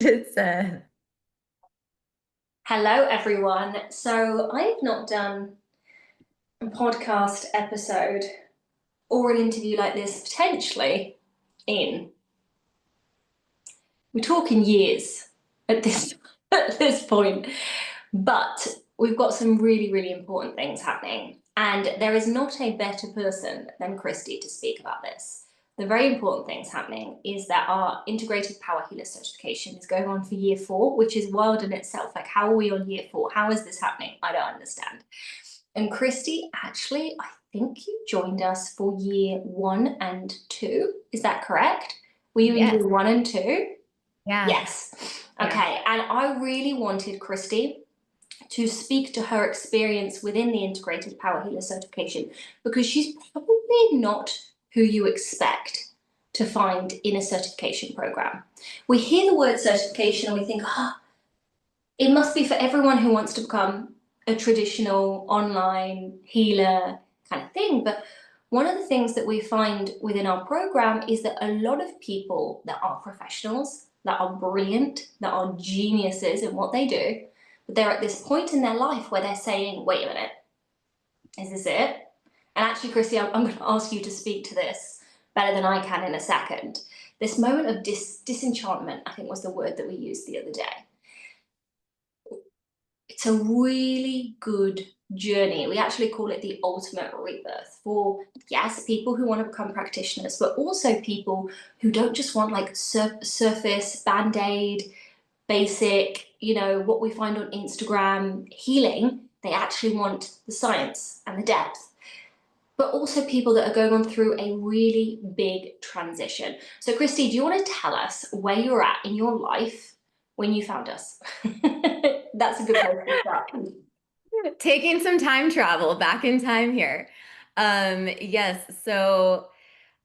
It's Hello, everyone. So, I have not done a podcast episode or an interview like this potentially in we're talking years at this at this point, but we've got some really, really important things happening, and there is not a better person than Christy to speak about this. The very important things happening is that our integrated power healer certification is going on for year 4, which is wild in itself. Like, how are we on year 4? How is this happening? I don't understand. And Christy, actually, I think you joined us for year 1 and 2. Is that correct? Were you in yes, year 1 and 2? yeah, Yes. yeah. Okay. And I really wanted Christy to speak to her experience within the Integrated Power Healer certification because she's probably not who you expect to find in a certification program. We hear the word certification and we think, it must be for everyone who wants to become a traditional online healer kind of thing. But one of the things that we find within our program is that a lot of people that are professionals, that are brilliant, that are geniuses in what they do, but they're at this point in their life where they're saying, wait a minute, is this it? And actually, Chrissy, I'm going to ask you to speak to this better than I can in a second. This moment of disenchantment, I think was the word that we used the other day. It's a really good journey. We actually call it the ultimate rebirth for, yes, people who want to become practitioners, but also people who don't just want like surface, band aid, basic, what we find on Instagram healing. They actually want the science and the depth. But also people that are going on through a really big transition. So, Christy, do you want to tell us where you're at in your life when you found us? That's a good place to start. Taking some time travel back in time here. Yes, so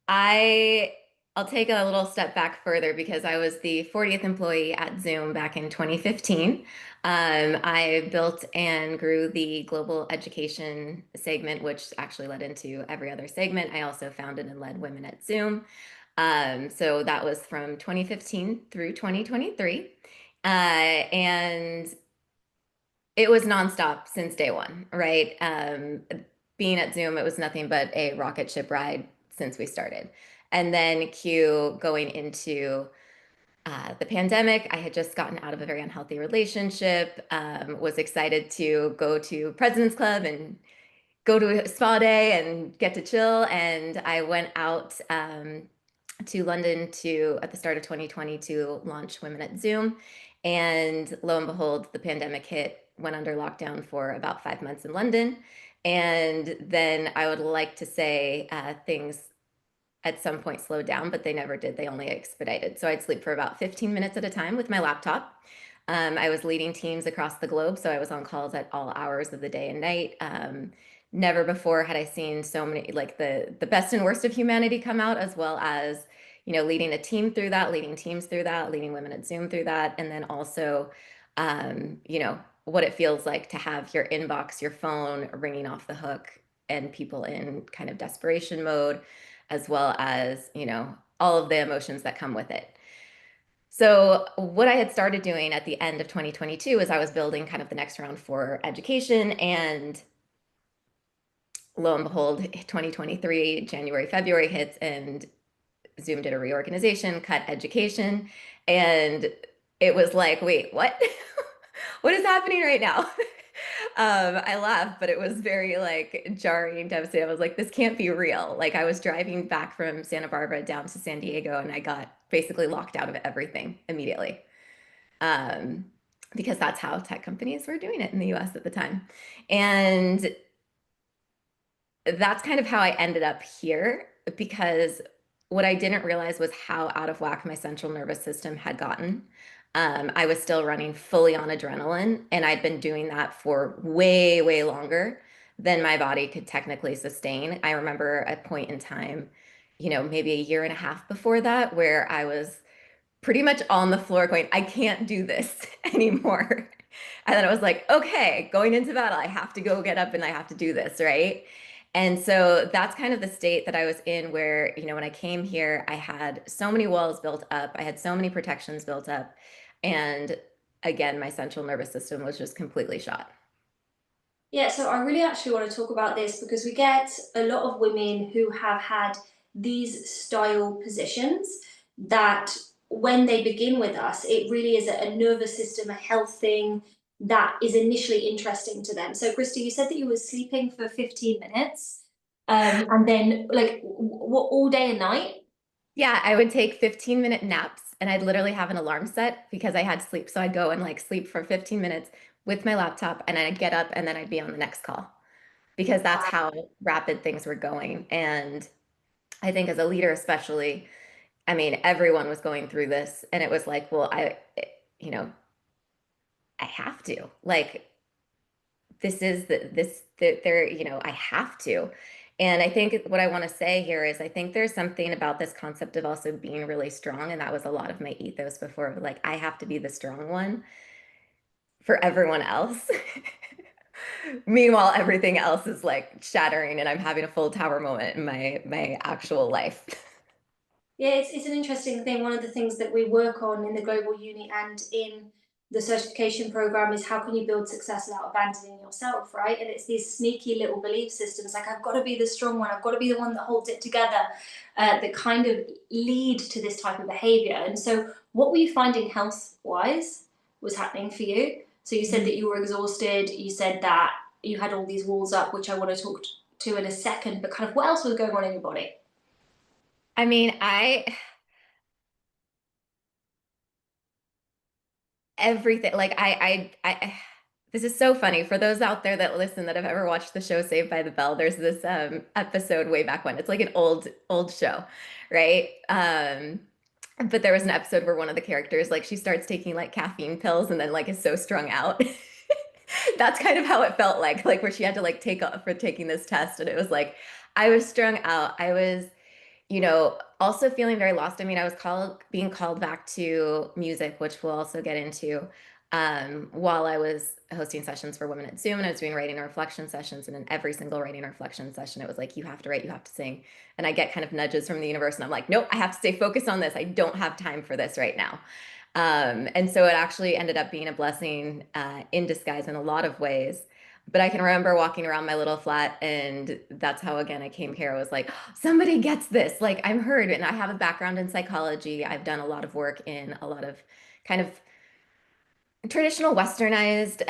I I'll take a little step back further because I was the 40th employee at Zoom back in 2015. I built and grew the global education segment, which actually led into every other segment. I also founded and led Women at Zoom. So that was from 2015 through 2023. And it was nonstop since day one, right? Being at Zoom, it was nothing but a rocket ship ride since we started. And then Q going into the pandemic, I had just gotten out of a very unhealthy relationship, was excited to go to President's Club and go to a spa day and get to chill. And I went out to London to at the start of 2020 to launch Women at Zoom. And lo and behold, the pandemic hit, went under lockdown for about 5 months in London. And then I would like to say things at some point slowed down, but they never did. They only expedited. So I'd sleep for about 15 minutes at a time with my laptop. I was leading teams across the globe, so I was on calls at all hours of the day and night. Never before had I seen so many, like the best and worst of humanity come out, as well as leading a team through that, leading teams through that, leading Women at Zoom through that, and then also, what it feels like to have your inbox, your phone ringing off the hook, and people in kind of desperation mode, as well as all of the emotions that come with it. So what I had started doing at the end of 2022 is I was building kind of the next round for education, and lo and behold, 2023, January, February hits, and Zoom did a reorganization, cut education, and it was like, wait, what? What is happening right now? I laughed, but it was very like jarring, devastating. I was like, this can't be real. Like I was driving back from Santa Barbara down to San Diego, and I got basically locked out of everything immediately. Um, because that's how tech companies were doing it in the US at the time. And that's kind of how I ended up here because what I didn't realize was how out of whack my central nervous system had gotten. I was still running fully on adrenaline, and I'd been doing that for way, way longer than my body could technically sustain. I remember a point in time, maybe a year and a half before that, where I was pretty much on the floor going, I can't do this anymore. And then I was like, okay, going into battle, I have to go get up and I have to do this, right? And so that's kind of the state that I was in where, when I came here, I had so many walls built up. I had so many protections built up. And again, my central nervous system was just completely shot. Yeah, so I really actually want to talk about this because we get a lot of women who have had these style positions that when they begin with us, it really is a nervous system, a health thing that is initially interesting to them. So, Christy, you said that you were sleeping for 15 minutes, and then like what all day and night? Yeah, I would take 15-minute naps and I'd literally have an alarm set because I had sleep. So I'd go and like sleep for 15 minutes with my laptop and I'd get up and then I'd be on the next call because that's how rapid things were going. And I think as a leader, especially, I mean, everyone was going through this and it was like, well, you know, I have to. Like, this is there, I have to. And I think what I want to say here is I think there's something about this concept of also being really strong. And that was a lot of my ethos before, like, I have to be the strong one for everyone else. Meanwhile, everything else is like shattering and I'm having a full tower moment in my actual life. Yeah, it's an interesting thing. One of the things that we work on in the Global Uni and in the certification program is how can you build success without abandoning yourself, right? And it's these sneaky little belief systems like, I've got to be the strong one, I've got to be the one that holds it together, that kind of lead to this type of behavior. And so, what were you finding health wise was happening for you? So, you said that you were exhausted, you said that you had all these walls up, which I want to talk to in a second, but kind of what else was going on in your body? I mean, everything like this is so funny for those out there that listen that have ever watched the show Saved by the Bell. There's this episode way back when. It's like an old show, right? But there was an episode where one of the characters like she starts taking like caffeine pills and then like is so strung out. That's kind of how it felt like where she had to like take off for taking this test and it was like I was strung out. I was also feeling very lost. I mean, I was being called back to music, which we'll also get into, while I was hosting sessions for women at Zoom, and I was doing writing and reflection sessions. And in every single writing and reflection session, it was like, you have to write, you have to sing. And I get kind of nudges from the universe, and I'm like, nope, I have to stay focused on this. I don't have time for this right now. And so it actually ended up being a blessing in disguise in a lot of ways. But I can remember walking around my little flat, and that's how, again, I came here. I was like, somebody gets this. Like, I'm heard, and I have a background in psychology. I've done a lot of work in a lot of kind of traditional westernized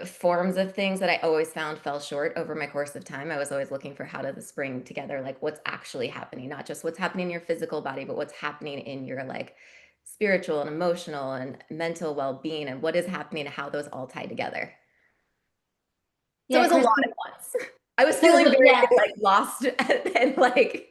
forms of things that I always found fell short over my course of time. I was always looking for how to this bring together like what's actually happening, not just what's happening in your physical body, but what's happening in your like spiritual and emotional and mental well-being and what is happening and how those all tie together. So it Yeah, was a lot Christy. at once. I was No, feeling but very yeah. like lost and like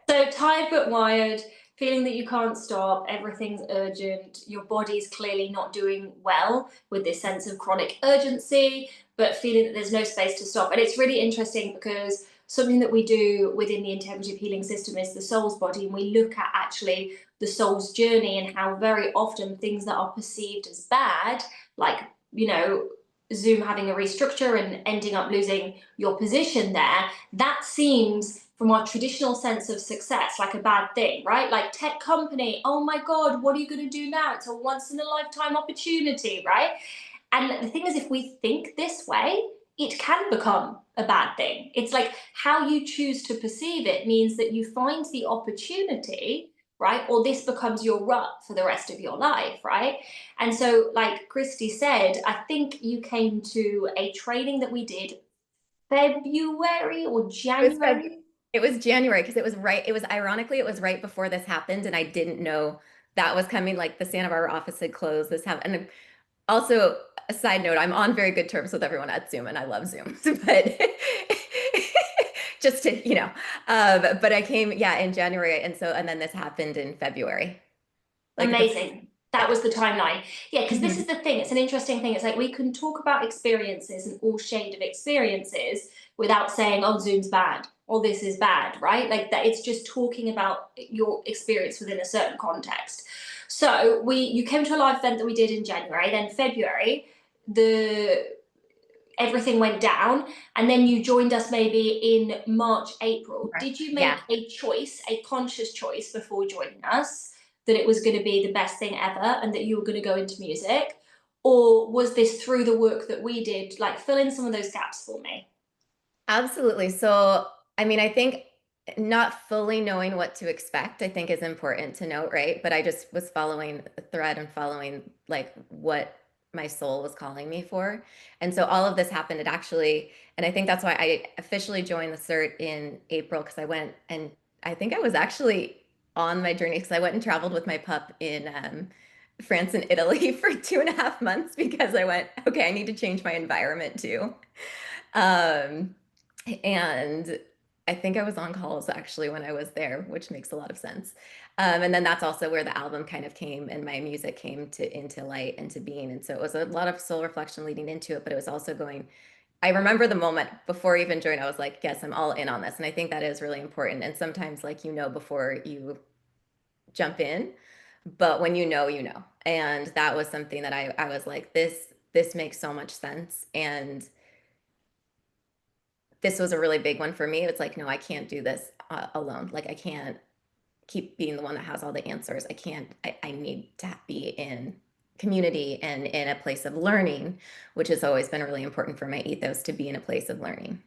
So tired but wired, feeling that you can't stop, everything's urgent, your body's clearly not doing well with this sense of chronic urgency, but feeling that there's no space to stop. And it's really interesting because something that we do within the integrative healing system is the soul's body, and we look at actually the soul's journey and how very often things that are perceived as bad, like, you know, Zoom having a restructure and ending up losing your position there, that seems from our traditional sense of success like a bad thing, right? Like tech company, oh my God, what are you going to do now? It's a once in a lifetime opportunity, right? And the thing is, if we think this way, it can become a bad thing. It's like how you choose to perceive it means that you find the opportunity, right? Or this becomes your rut for the rest of your life, right? And so, like Christy said, I think you came to a training that we did February or it was February. January. It was January because it was ironically, it was right before this happened, and I didn't know that was coming. Like the Santa Barbara office had closed. This happened. And also, a side note, I'm on very good terms with everyone at Zoom, and I love Zoom. But just to, but I came, yeah, in January, and then this happened in February. Like the, Amazing. That yeah. was the timeline. Yeah, because this is Mhm. the thing. It's an interesting thing. It's like we can talk about experiences and all shade of experiences without saying, oh, Zoom's bad or this is bad, right? Like that it's just talking about your experience within a certain context. So you came to a live event that we did in January, then February, the everything went down, and then you joined us maybe in March, April. Did March. you Yeah. make a choice, a conscious choice before joining us that it was going to be the best thing ever and that you were going to go into music? Or was this through the work that we did? Like, fill in some of those gaps for me. Absolutely. So, I mean, I think not fully knowing what to expect, I think is important to note, right? But I just was following a thread and following like what my soul was calling me for. And so all of this happened. It actually, and I think that's why I officially joined the CERT in April because I went and I think I was actually on my journey because I went and traveled with my pup in France and Italy for 2.5 months because I went, okay, I need to change my environment too. Um, and I think I was on calls actually when I was there, which makes a lot of sense. And then that's also where the album kind of came and my music came to into light and to being. And so it was a lot of soul reflection leading into it, but it was also going. I remember the moment before I even joined, I was like, yes, I'm all in on this. And I think that is really important. And sometimes like before you jump in, but when you know. And that was something that I was like, this makes so much sense. And this was a really big one for me. It's like, no, I can't do this alone. Like, I can't keep being the one that has all the answers. I can't, I need to be in community and in a place of learning, which has always been really important for my ethos to be in a place of learning.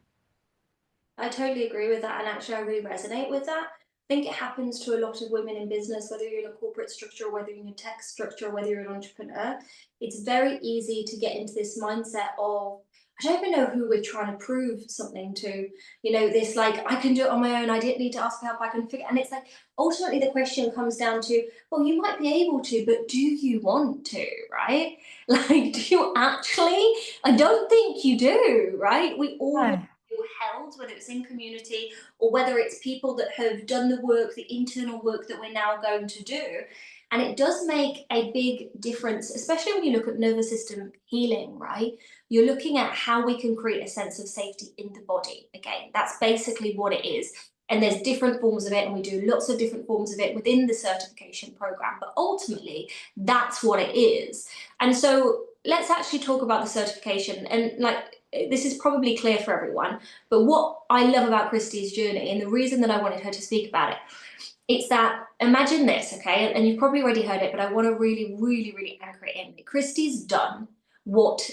I totally agree with that, and actually, I really resonate with that. I think it happens to a lot of women in business, whether you're in a corporate structure, or whether you're in a tech structure, or whether you're an entrepreneur. It's very easy to get into this mindset of, I don't even know who we're trying to prove something to. This like, I can do it on my own, I didn't need to ask for help, I can figure. And it's like, ultimately, the question comes down to, well, you might be able to, but do you want to, right? Like, do you actually? I don't think you do, right? We all Yeah. feel held, whether it's in community or whether it's people that have done the work, the internal work that we're now going to do. And it does make a big difference, especially when you look at nervous system healing, right? You're looking at how we can create a sense of safety in the body. Again, that's basically what it is. And there's different forms of it, and we do lots of different forms of it within the certification program. But ultimately, that's what it is. And so let's actually talk about the certification. And like, this is probably clear for everyone, but what I love about Christie's journey and the reason that I wanted her to speak about it, it's that, imagine this, okay? And you've probably already heard it, but I want to really, really, really anchor it in. Christie's done what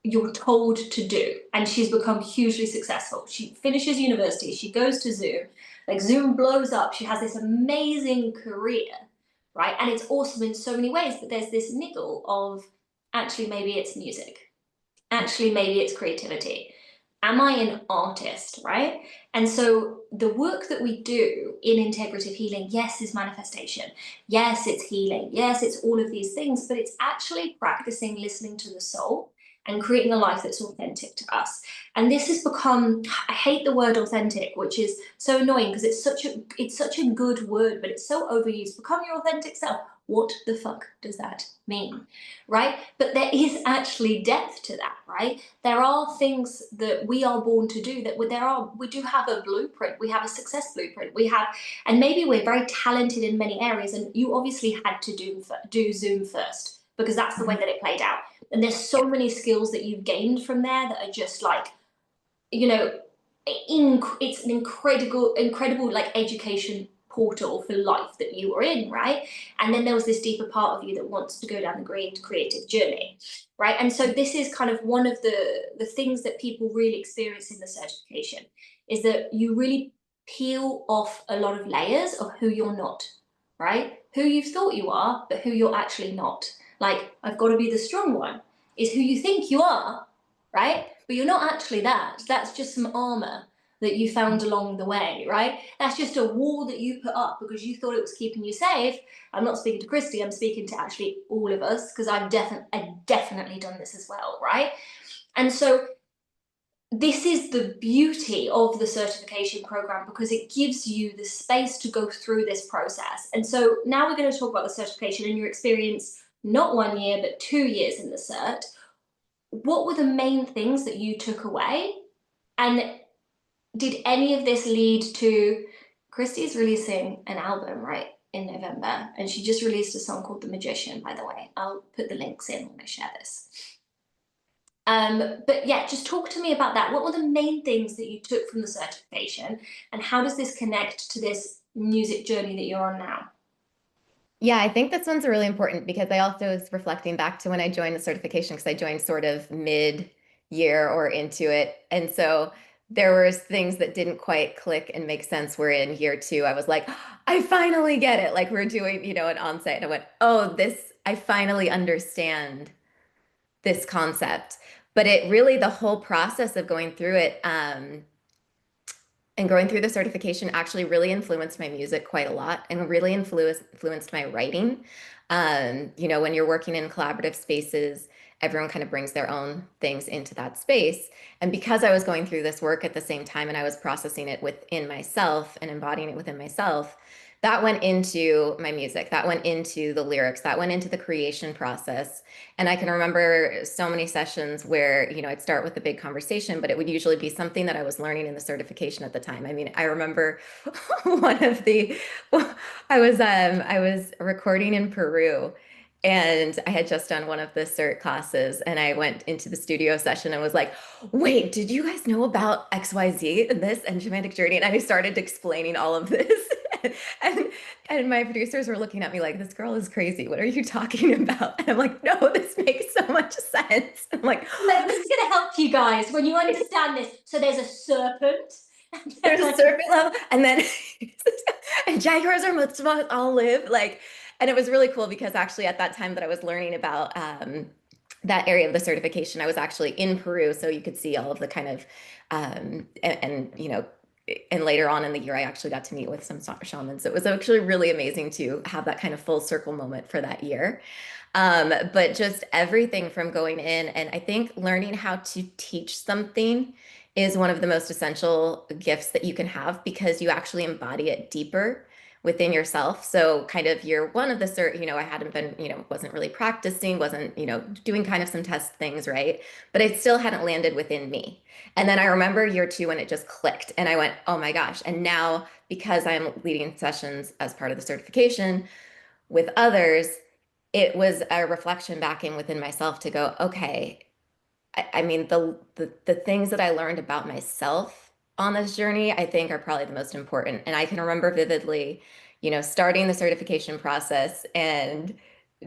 you're told to do, and she's become hugely successful. She finishes university, she goes to Zoom, like Zoom blows up, she has this amazing career, right? And it's awesome in so many ways, but there's this niggle of, actually, maybe it's music. Actually, maybe it's creativity. Am I an artist, right? And so the work that we do in integrative healing, yes, is manifestation. Yes, it's healing. Yes, it's all of these things, but it's actually practicing listening to the soul and creating a life that's authentic to us. And this has become, I hate the word authentic, which is so annoying because it's such a good word, but it's so overused. Become your authentic self. What the fuck does that mean? Right? But there is actually depth to that, right? There are things that we are born to do, that we do have a blueprint, we have a success blueprint, and maybe we're very talented in many areas. And you obviously had to do Zoom first because that's the way Mhm. that it played out. And there's so Yeah. many skills that you've gained from there that are just like, you know, it's an incredible like education portal for life that you were in, right? And then there was this deeper part of you that wants to go down the great creative journey, right? And so this is kind of one of the things that people really experience in the certification, is that you really peel off a lot of layers of who you're not, right? Who you've thought you are, but who you're actually not. Like, I've got to be the strong one is who you think you are, right? But you're not actually that. That's just some armor that you found along the way, right? That's just a wall that you put up because you thought it was keeping you safe. I'm not speaking to Christy, I'm speaking to actually all of us because I've definitely done this as well, right? And so this is the beauty of the certification program because it gives you the space to go through this process. And so now we're going to talk about the certification and your experience, not 1 year, but 2 years in the cert. What were the main things that you took away? And did any of this lead to Christy's releasing an album, right, in November? And she just released a song called The Magician, by the way. I'll put the links in when I share this. But yeah, just talk to me about that. What were the main things that you took from the certification, and how does this connect to this music journey that you're on now? Yeah, I think this one's really important because I also was reflecting back to when I joined the certification because I joined sort of mid-year or into it. And so there was things that didn't quite click and make sense. Where in year two, I was like, I finally get it. Like we're doing, an onsite. And I went, oh, I finally understand this concept. But it really, the whole process of going through it, and going through the certification actually really influenced my music quite a lot and really influenced my writing. When you're working in collaborative spaces, everyone kind of brings their own things into that space. And because I was going through this work at the same time and I was processing it within myself and embodying it within myself, that went into my music, that went into the lyrics, that went into the creation process. And I can remember so many sessions where, I'd start with a big conversation, but it would usually be something that I was learning in the certification at the time. I mean, I remember one of the, I was recording in Peru and I had just done one of the cert classes and I went into the studio session and was like, wait, did you guys know about XYZ and this and Shamanic Journey? And I started explaining all of this. And and my producers were looking at me like, this girl is crazy. What are you talking about? And I'm like, no, this makes so much sense. I'm like, Like, this is going to help you guys when you understand this. So there's a serpent. there's a serpent level, and then and jaguars are mitzvahs all live like, and it was really cool because actually at that time that I was learning about that area of the certification, I was actually in Peru, so you could see all of the kind of and later on in the year, I actually got to meet with some shamans. So it was actually really amazing to have that kind of full circle moment for that year. But just everything from going in, and I think learning how to teach something is one of the most essential gifts that you can have because you actually embody it deeper within yourself. So kind of year one of the cert, I hadn't been, wasn't really practicing, wasn't, doing kind of some test things, right? But it still hadn't landed within me. And then I remember year two when it just clicked and I went, oh my gosh. And now because I'm leading sessions as part of the certification with others, it was a reflection back in within myself to go, okay, I mean, the things that I learned about myself on this journey, I think are probably the most important. And I can remember vividly, starting the certification process and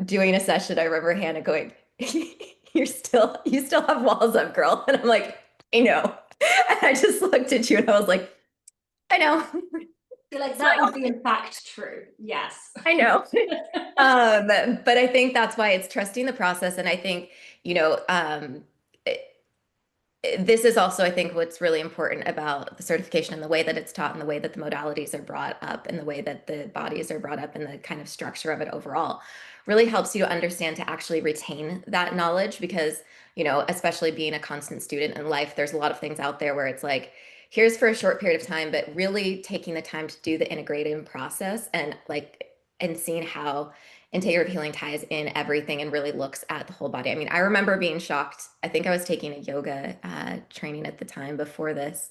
doing a session. I remember Hannah going, you still have walls up, girl. And I'm like, I know. And I just looked at you and I was like, I know. You're like, It's my that would be in fact true. Yes. I know. But I think that's why it's trusting the process. And I think, you know, um, it, this is also, I think, what's really important about the certification and the way that it's taught and the way that the modalities are brought up and the way that the bodies are brought up and the kind of structure of it overall really helps you to understand to actually retain that knowledge because, especially being a constant student in life, there's a lot of things out there where it's like, here's for a short period of time, but really taking the time to do the integrating process and seeing how integrative healing ties in everything and really looks at the whole body. I mean, I remember being shocked. I think I was taking a yoga training at the time before this.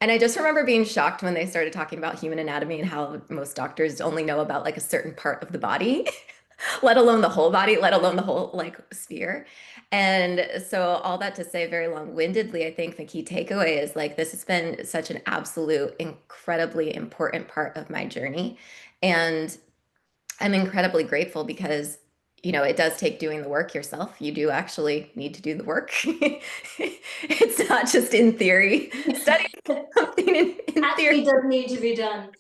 And I just remember being shocked when they started talking about human anatomy and how most doctors only know about like a certain part of the body, let alone the whole body, let alone the whole like sphere. And so all that to say very long-windedly, I think the key takeaway is like this has been such an absolute incredibly important part of my journey. And I'm incredibly grateful because, it does take doing the work yourself. You do actually need to do the work. It's not just in theory, studying something in theory, Actually does need to be done.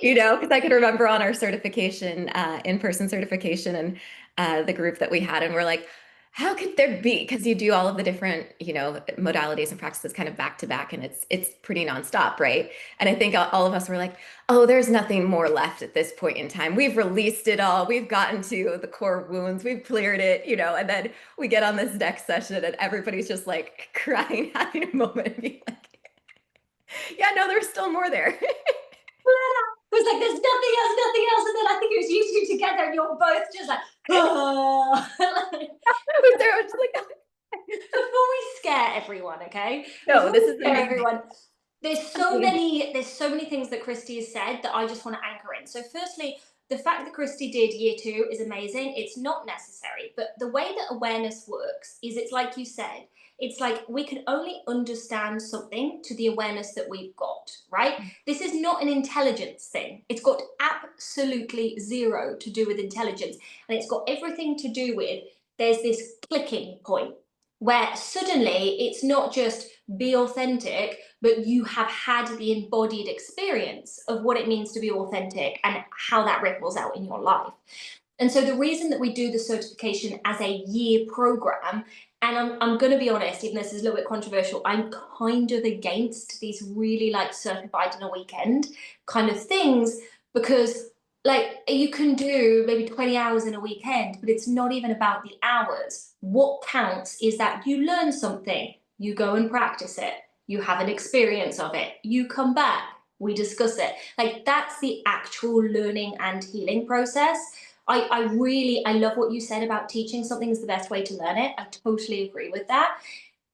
because I could remember on our certification, in-person certification, and the group that we had, and we're like, how could there be? Because you do all of the different, modalities and practices kind of back to back, and it's pretty nonstop, right? And I think all of us were like, oh, there's nothing more left at this point in time. We've released it all. We've gotten to the core wounds. We've cleared it, and then we get on this next session, and everybody's just like crying, having a moment, and being like, yeah, no, there's still more there. It was like, there's nothing else, nothing else. And then I think it was you two together, and you're both just like, oh. I was there. I was just like, Before we scare everyone, okay? no, Before this we is scare amazing. everyone, there's so many things that Christy has said that I just want to anchor in. So firstly, the fact that Christy did year two is amazing. It's not necessary, but the way that awareness works is it's like you said, it's like we can only understand something to the awareness that we've got, right? This is not an intelligence thing. It's got absolutely zero to do with intelligence. And it's got everything to do with there's this clicking point where suddenly it's not just be authentic, but you have had the embodied experience of what it means to be authentic and how that ripples out in your life. And so the reason that we do the certification as a year program, and I'm going to be honest, even though this is a little bit controversial, I'm kind of against these really like certified in a weekend kind of things, because like you can do maybe 20 hours in a weekend, but it's not even about the hours. What counts is that you learn something, you go and practice it, you have an experience of it, you come back, we discuss it. Like that's the actual learning and healing process. I love what you said about teaching something is the best way to learn it. I totally agree with that.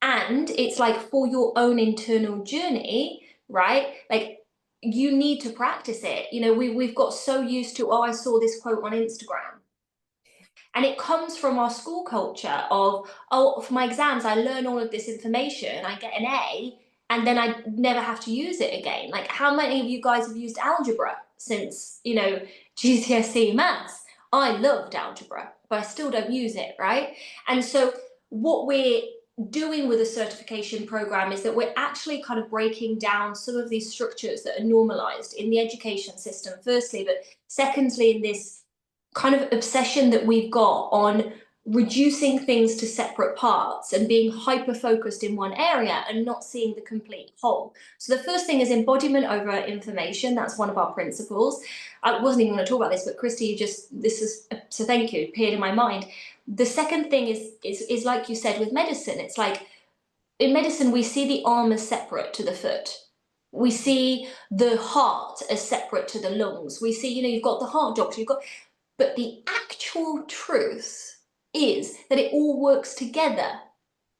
And it's like for your own internal journey, right? Like you need to practice it. You know, we've got so used to, oh, I saw this quote on Instagram. And it comes from our school culture of, oh, for my exams, I learn all of this information, I get an A, and then I never have to use it again. Like, how many of you guys have used algebra since, you know, GCSE maths? I loved algebra, but I still don't use it, right? And so, what we're doing with a certification program is that we're actually kind of breaking down some of these structures that are normalized in the education system, firstly, but secondly, in this kind of obsession that we've got on reducing things to separate parts and being hyper focused in one area and not seeing the complete whole. So the first thing is embodiment over information. That's one of our principles. I wasn't even going to talk about this, but Christy, you just this is so thank you, appeared in my mind. The second thing is like you said with medicine. It's like in medicine we see the arm as separate to the foot. We see the heart as separate to the lungs. We see, you know, you've got the heart doctor, you've got, but the actual truth is that it all works together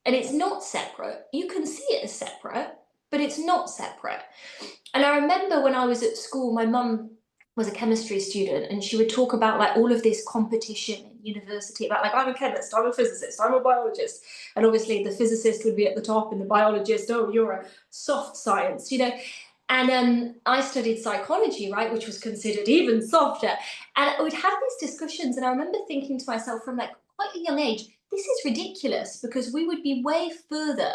and it's not separate. You can see it as separate, but it's not separate. And I remember when I was at school, my mum was a chemistry student and she would talk about like all of this competition in university about like, I'm a chemist, I'm a physicist, I'm a biologist. And obviously the physicist would be at the top and the biologist, oh, you're a soft science, you know. And I studied psychology, right, which was considered even softer. And we'd have these discussions, and I remember thinking to myself from like quite a young age, this is ridiculous because we would be way further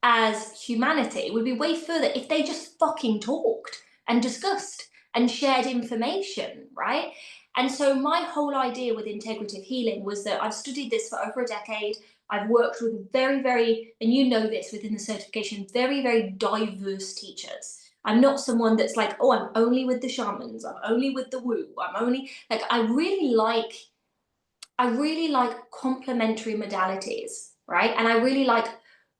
as humanity. We'd be way further if they just fucking talked and discussed and shared information, right? And so my whole idea with integrative healing was that I've studied this for over a decade. I've worked with very, very, and you know this within the certification, very, very diverse teachers. I'm not someone that's like, oh, I'm only with the shamans, I'm only with the woo, I'm only like I really like complementary modalities, right? And I really like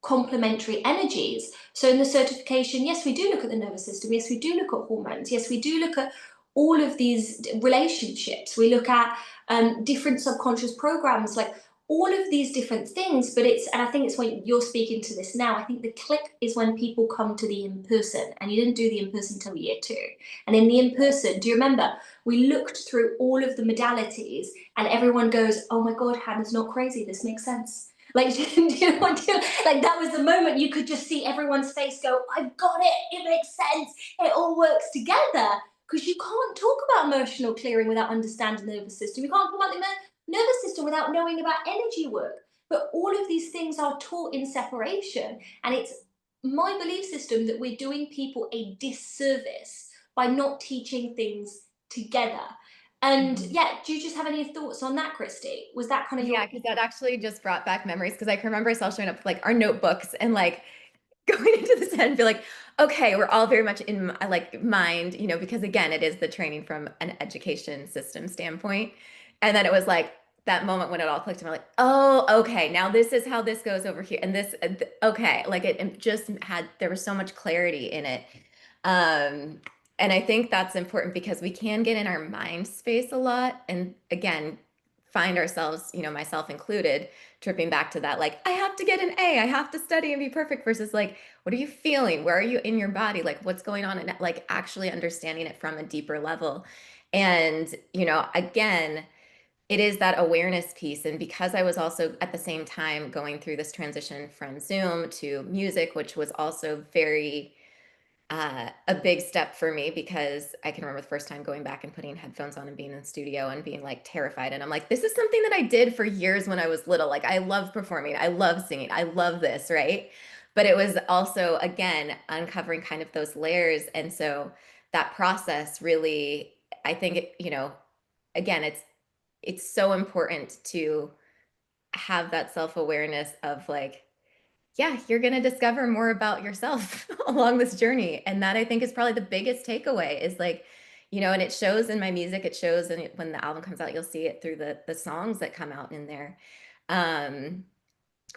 complementary energies. So in the certification, yes, we do look at the nervous system. Yes, we do look at hormones. Yes, we do look at all of these relationships. We look at different subconscious programs, like all of these different things. But and I think it's when you're speaking to this now, I think the click is when people come to the in person, and you didn't do the in person until year two. And in the in person, do you remember? We looked through all of the modalities and everyone goes, oh my God, Hannah's not crazy. This makes sense. Like, do you know what I mean? Like, that was the moment you could just see everyone's face go, I've got it. It makes sense. It all works together. Because you can't talk about emotional clearing without understanding the nervous system. You can't talk about the nervous system without knowing about energy work. But all of these things are taught in separation. And it's my belief system that we're doing people a disservice by not teaching things together. And Mhm. yeah, do you just have any thoughts on that, Christy? Was that kind of your Yeah, because that actually just brought back memories because I can remember ourselves showing up with like our notebooks and like going into the set and be like, okay, we're all very much in like mind, you know, because again, it is the training from an education system standpoint. And then it was like that moment when it all clicked and we're like, oh, okay, now this is how this goes over here. And this, okay, like it just had, there was so much clarity in it. Um, and I think that's important because we can get in our mind space a lot. And again, find ourselves, you know, myself included, tripping back to that, like, I have to get an A, I have to study and be perfect versus like, what are you feeling? Where are you in your body? Like, what's going on? And like actually understanding it from a deeper level. And, again, it is that awareness piece. And because I was also at the same time going through this transition from Zoom to music, which was also very a big step for me, because I can remember the first time going back and putting headphones on and being in the studio and being like terrified. And I'm like, this is something that I did for years when I was little. Like, I love performing, I love singing, I love this, right? But it was also, again, uncovering kind of those layers. And so that process really, I think, again, it's so important to have that self-awareness of like, yeah, you're going to discover more about yourself along this journey. And that I think is probably the biggest takeaway is like, and it shows in my music, it shows in when the album comes out, you'll see it through the songs that come out in there. Um,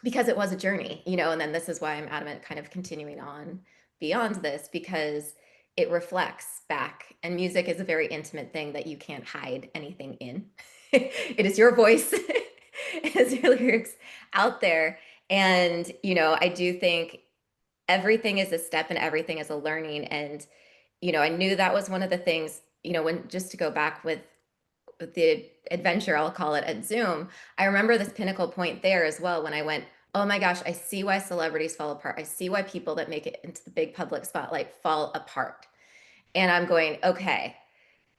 because it was a journey, and then this is why I'm adamant kind of continuing on beyond this, because it reflects back, and music is a very intimate thing that you can't hide anything in. It is your voice. It is your lyrics out there. And, I do think everything is a step and everything is a learning. And, I knew that was one of the things, when just to go back with the adventure, I'll call it, at Zoom, I remember this pinnacle point there as well when I went, oh my gosh, I see why celebrities fall apart. I see why people that make it into the big public spotlight fall apart. And I'm going, okay,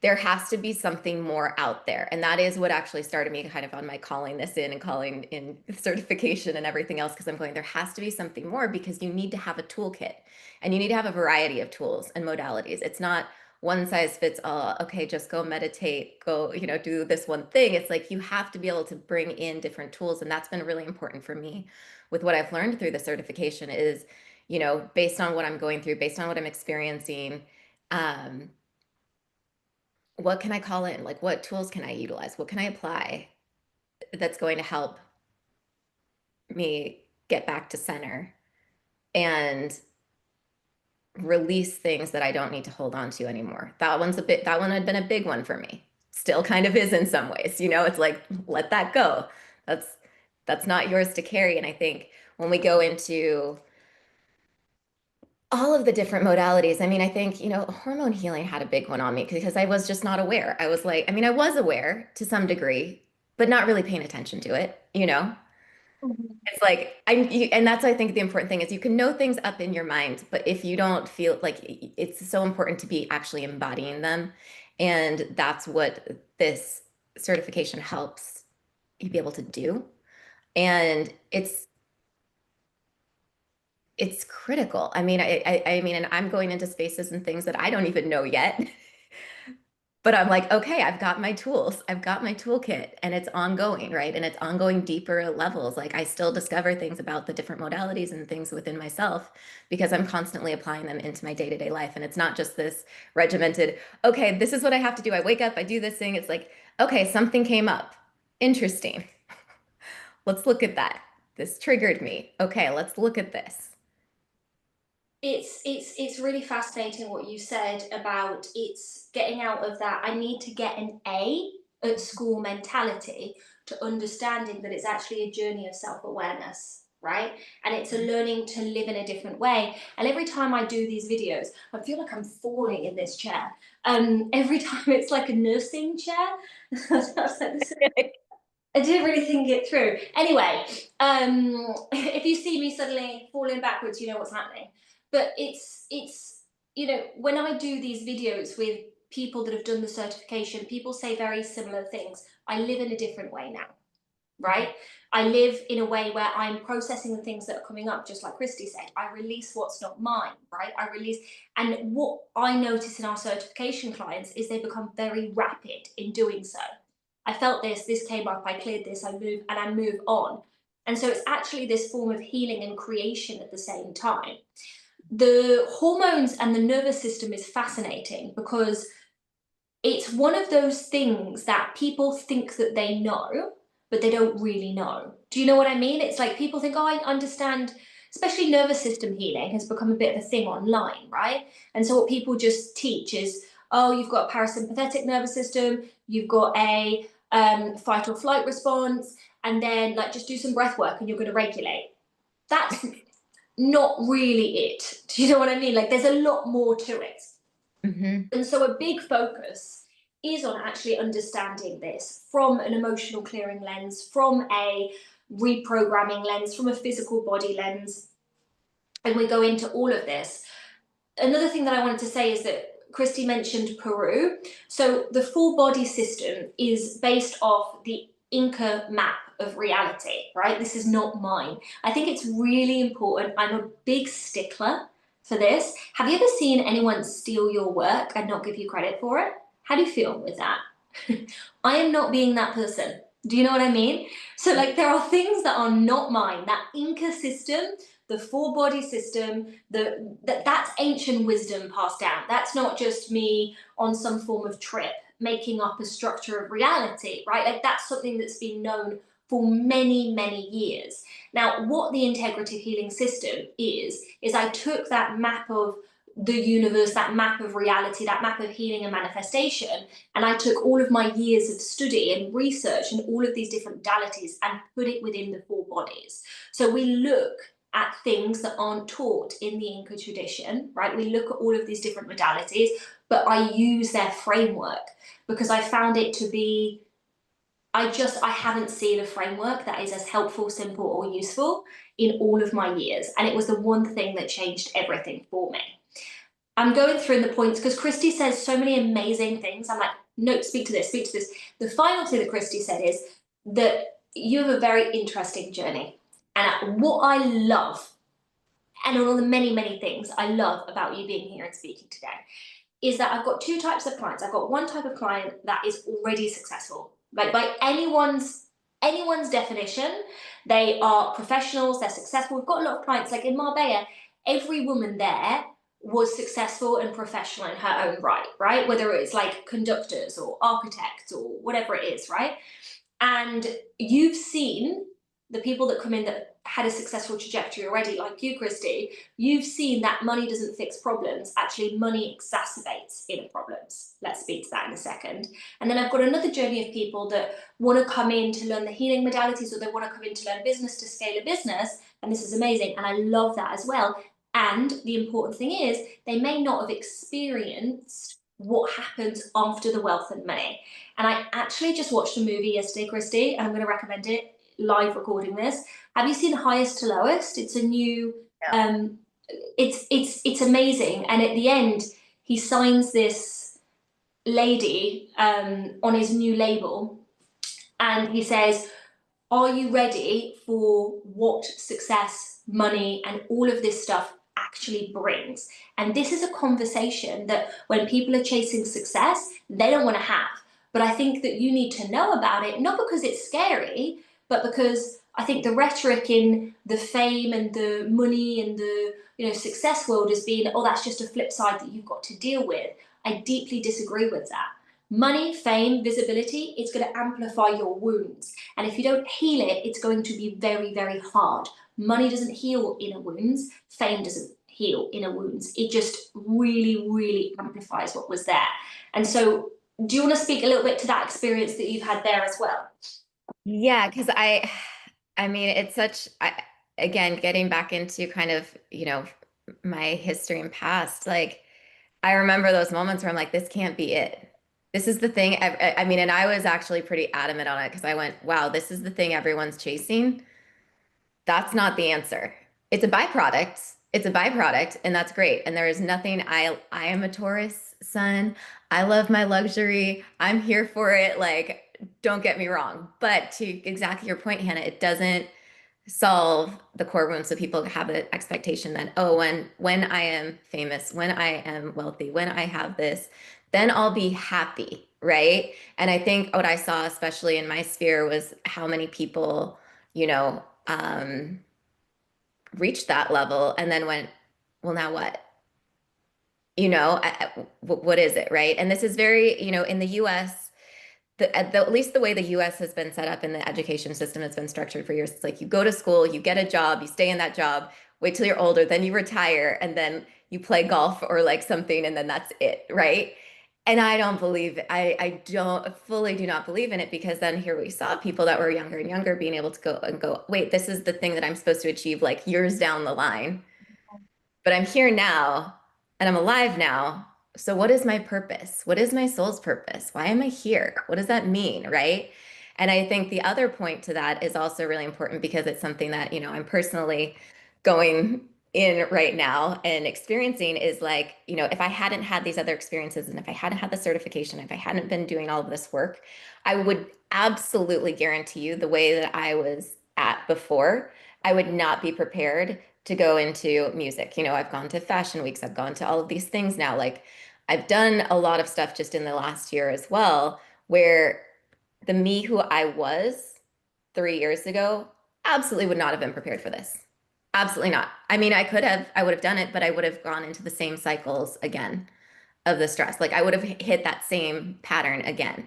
there has to be something more out there. And that is what actually started me kind of on my calling this in and calling in certification and everything else. Because I'm going, there has to be something more, because you need to have a toolkit and you need to have a variety of tools and modalities. It's not one size fits all. Okay, just go meditate, go, do this one thing. It's like you have to be able to bring in different tools. And that's been really important for me with what I've learned through the certification is, based on what I'm going through, based on what I'm experiencing, um, what can I call in? Like, what tools can I utilize? What can I apply that's going to help me get back to center and release things that I don't need to hold on to anymore? That one had been a big one for me. Still kind of is in some ways, it's like, let that go. That's, that's not yours to carry. And I think when we go into all of the different modalities. I mean, I think, hormone healing had a big one on me because I was just not aware. I was like, I mean, I was aware to some degree, but not really paying attention to it. Mhm. It's like, and that's, I think, the important thing is you can know things up in your mind, but if you don't feel like it's so important to be actually embodying them. And that's what this certification helps you be able to do. And it's critical. I mean, I mean, and I'm going into spaces and things that I don't even know yet. But I'm like, okay, I've got my tools. I've got my toolkit, and it's ongoing, right? And it's ongoing deeper levels. Like I still discover things about the different modalities and things within myself because I'm constantly applying them into my day-to-day life. And it's not just this regimented, okay, this is what I have to do. I wake up, I do this thing. It's like, okay, something came up. Interesting. Let's look at that. This triggered me. Okay, let's look at this. It's really fascinating what you said about it's getting out of that I need to get an A at school mentality to understanding that it's actually a journey of self-awareness, right? And it's a learning to live in a different way. And every time I do these videos, I feel like I'm falling in this chair. Every time it's like a nursing chair. I was like, I didn't really think it through. Anyway, if you see me suddenly falling backwards, you know what's happening. But it's when I do these videos with people that have done the certification, people say very similar things. I live in a different way now, right? I live in a way where I'm processing the things that are coming up, just like Christy said. I release what's not mine, right? I release, and what I notice in our certification clients is they become very rapid in doing so. I felt this came up, I cleared this, I move, and I move on. And so it's actually this form of healing and creation at the same time. The hormones and the nervous system is fascinating because it's one of those things that people think that they know, but they don't really know. Do you know what I mean? It's like people think, oh, I understand, especially nervous system healing has become a bit of a thing online, right? And so what people just teach is, oh, you've got a parasympathetic nervous system, you've got a fight or flight response, and then like just do some breath work and you're going to regulate. That's not really it. Do you know what I mean? Like there's a lot more to it. Mm-hmm. And so a big focus is on actually understanding this from an emotional clearing lens, from a reprogramming lens, from a physical body lens. And we go into all of this. Another thing that I wanted to say is that Christy mentioned Peru. So the full body system is based off the Inca map of reality, right? This is not mine. I think it's really important. I'm a big stickler for this. Have you ever seen anyone steal your work and not give you credit for it? How do you feel with that? I am not being that person. Do you know what I mean? So, like, there are things that are not mine. That Inca system, the four body system, that's ancient wisdom passed down. That's not just me on some form of trip making up a structure of reality, right? Like, that's something that's been known for many, many years. Now, what the integrative healing system is I took that map of the universe, that map of reality, that map of healing and manifestation, and I took all of my years of study and research and all of these different modalities and put it within the four bodies. So we look at things that aren't taught in the Inca tradition, right? We look at all of these different modalities, but I use their framework because I found it to be, I haven't seen a framework that is as helpful, simple, or useful in all of my years. And it was the one thing that changed everything for me. I'm going through the points because Christy says so many amazing things. I'm like, no, speak to this, speak to this. The final thing that Christy said is that you have a very interesting journey. And what I love, and all the many, many things I love about you being here and speaking today, is that I've got two types of clients. I've got one type of client that is already successful. Like by anyone's definition, they are professionals, they're successful. We've got a lot of clients, like in Marbella, every woman there was successful and professional in her own right, right? Whether it's like conductors or architects or whatever it is, right? And you've seen the people that come in that had a successful trajectory already, like you, Christy, you've seen that money doesn't fix problems. Actually, money exacerbates inner problems. Let's speak to that in a second. And then I've got another journey of people that want to come in to learn the healing modalities, or they want to come in to learn business to scale a business. And this is amazing. And I love that as well. And the important thing is, they may not have experienced what happens after the wealth and money. And I actually just watched a movie yesterday, Christy, and I'm going to recommend it, live recording this. Have you seen Highest to Lowest? It's a new, um, it's amazing. And at the end, he signs this lady on his new label, and he says, "Are you ready for what success, money, and all of this stuff actually brings?" And this is a conversation that when people are chasing success, they don't want to have. But I think that you need to know about it, not because it's scary, but because I think the rhetoric in the fame and the money and the success world has been, oh, that's just a flip side that you've got to deal with. I deeply disagree with that. Money, fame, visibility, it's going to amplify your wounds. And if you don't heal it, it's going to be very, very hard. Money doesn't heal inner wounds. Fame doesn't heal inner wounds. It just really, really amplifies what was there. And so, do you want to speak a little bit to that experience that you've had there as well? Yeah, because I mean, it's such, again, getting back into kind of, my history and past, like, I remember those moments where I'm like, this can't be it. This is the thing. I mean, and I was actually pretty adamant on it because I went, wow, this is the thing everyone's chasing. That's not the answer. It's a byproduct. It's a byproduct, and that's great. And there is nothing, I am a Taurus sun. I love my luxury. I'm here for it. Like, don't get me wrong. But to exactly your point, Hannah, it doesn't solve the core wounds. So people have an expectation that, oh, when I am famous, when I am wealthy, when I have this, then I'll be happy, right? And I think what I saw, especially in my sphere, was how many people, you know, reached that level and then went, well, now what? What is it, right? And this is very, in the US, at least the way the US has been set up in the education system has been structured for years. It's like you go to school, you get a job, you stay in that job, wait till you're older, then you retire, and then you play golf or like something, and then that's it, right? And I don't believe I don't fully do not believe in it because then here we saw people that were younger and younger being able to go and go, wait, this is the thing that I'm supposed to achieve like years down the line. But I'm here now and I'm alive now. so what is my purpose? What is my soul's purpose? Why am I here? What does that mean, right? And I think the other point to that is also really important because it's something that, I'm personally going in right now and experiencing is like, if I hadn't had these other experiences and if I hadn't had the certification, if I hadn't been doing all of this work, I would absolutely guarantee you the way that I was at before, I would not be prepared to go into music. I've gone to fashion weeks, I've gone to all of these things now. Like I've done a lot of stuff just in the last year as well, where the me who I was 3 years ago absolutely would not have been prepared for this. Absolutely not. I mean, I would have done it, but I would have gone into the same cycles again of the stress. Like I would have hit that same pattern again